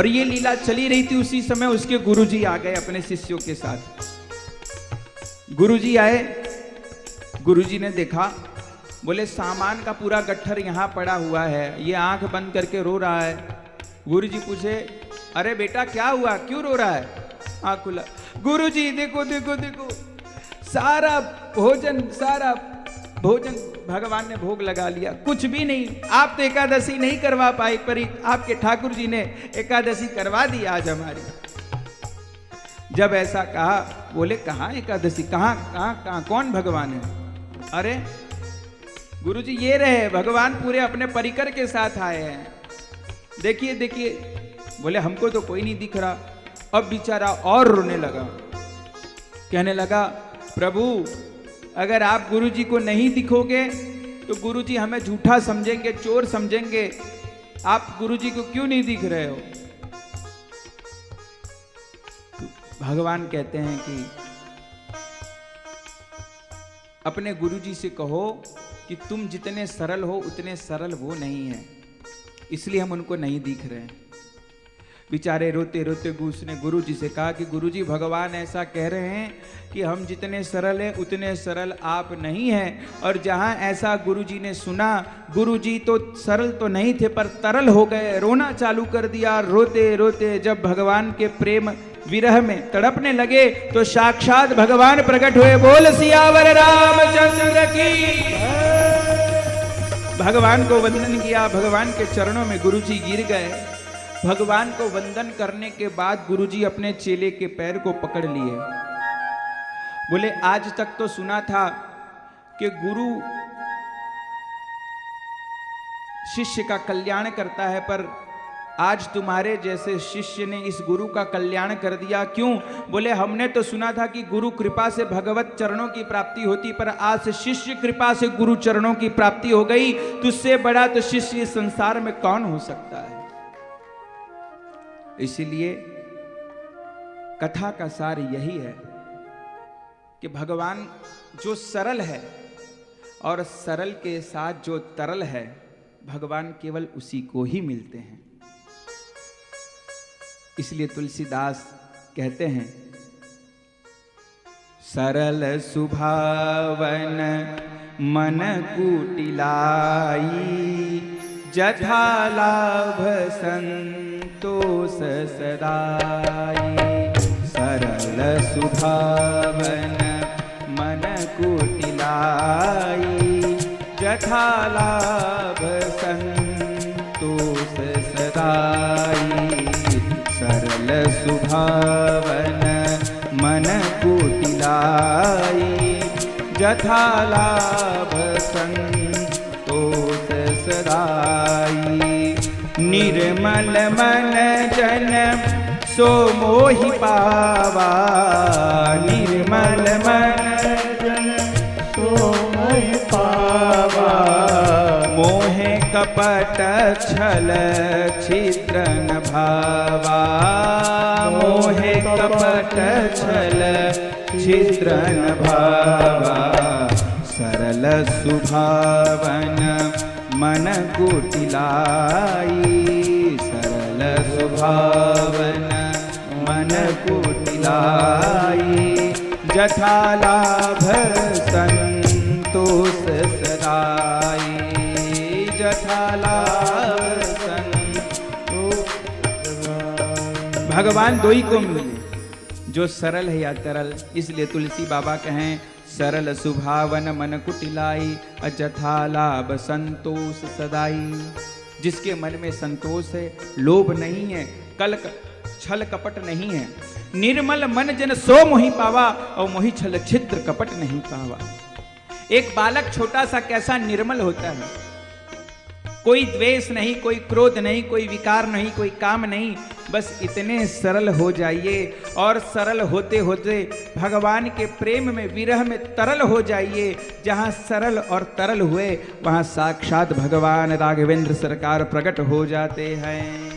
और ये लीला चली रही थी। उसी समय उसके गुरुजी आ गए अपने शिष्यों के साथ। गुरुजी आए, गुरुजी ने देखा, बोले सामान का पूरा गट्ठर यहाँ पड़ा हुआ है, ये आंख बंद करके रो रहा है। गुरुजी पूछे, अरे बेटा क्या हुआ, क्यों रो रहा है? आंख खुला। गुरुजी देखो देखो देखो, सारा भोजन भगवान ने भोग लगा लिया, कुछ भी नहीं। आप तो एकादशी नहीं करवा पाए, पर आपके ठाकुर जी ने एकादशी करवा दी आज हमारी। जब ऐसा कहा, बोले कहाँ एकादशी, कहाँ कौन भगवान है? अरे गुरुजी ये रहे, भगवान पूरे अपने परिकर के साथ आए हैं, देखिए देखिए। बोले हमको तो कोई नहीं दिख रहा। अब बेचारा और रोने लगा, कहने लगा, प्रभु अगर आप गुरुजी को नहीं दिखोगे तो गुरुजी हमें झूठा समझेंगे, चोर समझेंगे। आप गुरुजी को क्यों नहीं दिख रहे हो? तो भगवान कहते हैं कि अपने गुरुजी से कहो कि तुम जितने सरल हो उतने सरल वो नहीं है, इसलिए हम उनको नहीं दिख रहे हैं। बेचारे रोते रोते उसने गुरुजी से कहा कि गुरुजी भगवान ऐसा कह रहे हैं कि हम जितने सरल हैं उतने सरल आप नहीं हैं। और जहां ऐसा गुरुजी ने सुना, गुरुजी तो सरल तो नहीं थे पर तरल हो गए, रोना चालू कर दिया। रोते रोते जब भगवान के प्रेम विरह में तड़पने लगे तो साक्षात भगवान प्रकट हुए। बोल सियावर रामचंद्र की। भगवान को वंदन किया, भगवान के चरणों में गुरुजी गिर गए। भगवान को वंदन करने के बाद गुरुजी अपने चेले के पैर को पकड़ लिए। बोले आज तक तो सुना था कि गुरु शिष्य का कल्याण करता है, पर आज तुम्हारे जैसे शिष्य ने इस गुरु का कल्याण कर दिया। क्यों? बोले हमने तो सुना था कि गुरु कृपा से भगवत चरणों की प्राप्ति होती, पर आज से शिष्य कृपा से गुरु चरणों की प्राप्ति हो गई। तुझसे बड़ा तो शिष्य इस संसार में कौन हो सकता है? इसीलिए कथा का सार यही है कि भगवान जो सरल है और सरल के साथ जो तरल है, भगवान केवल उसी को ही मिलते हैं। इसलिए तुलसीदास कहते हैं, सरल सुभावन मन कुटिलाई, जथा लाभ संतोष सदाई। सरल सुभावन मन कुटिलाई, जथा लाभ संतोष सदाई। सरल सुभावन मन कुटिलाई, जथा लाभ संतोष सदाई। निर्मल मन जन सो मोहि पावा, निर्मल मन जन सो मोहि पावा। मोहे कपट छल छिद्र न भावा, मोहे कपट छल छिद्र न भावा। सरल सुभावन मन कुटिलाई, सरल सुभावन मन कुटिलाई। जथा लाभ संतोष सदाई, जथा लाभ संतोष। भगवान दो ही को मिले, जो सरल है या तरल। इसलिए तुलसी बाबा कहें, सरल सुभावन मन कुटिलाई, अजथा लाभ संतोष सदाई। जिसके मन में संतोष है, लोभ नहीं है, छल कपट नहीं है। निर्मल मन जन सो मोहि पावा, और मोहि छल छिद्र कपट नहीं पावा। एक बालक छोटा सा कैसा निर्मल होता है, कोई द्वेष नहीं, कोई क्रोध नहीं, कोई विकार नहीं, कोई काम नहीं। बस इतने सरल हो जाइए, और सरल होते होते भगवान के प्रेम में विरह में तरल हो जाइए। जहाँ सरल और तरल हुए वहाँ साक्षात भगवान राघवेंद्र सरकार प्रकट हो जाते हैं।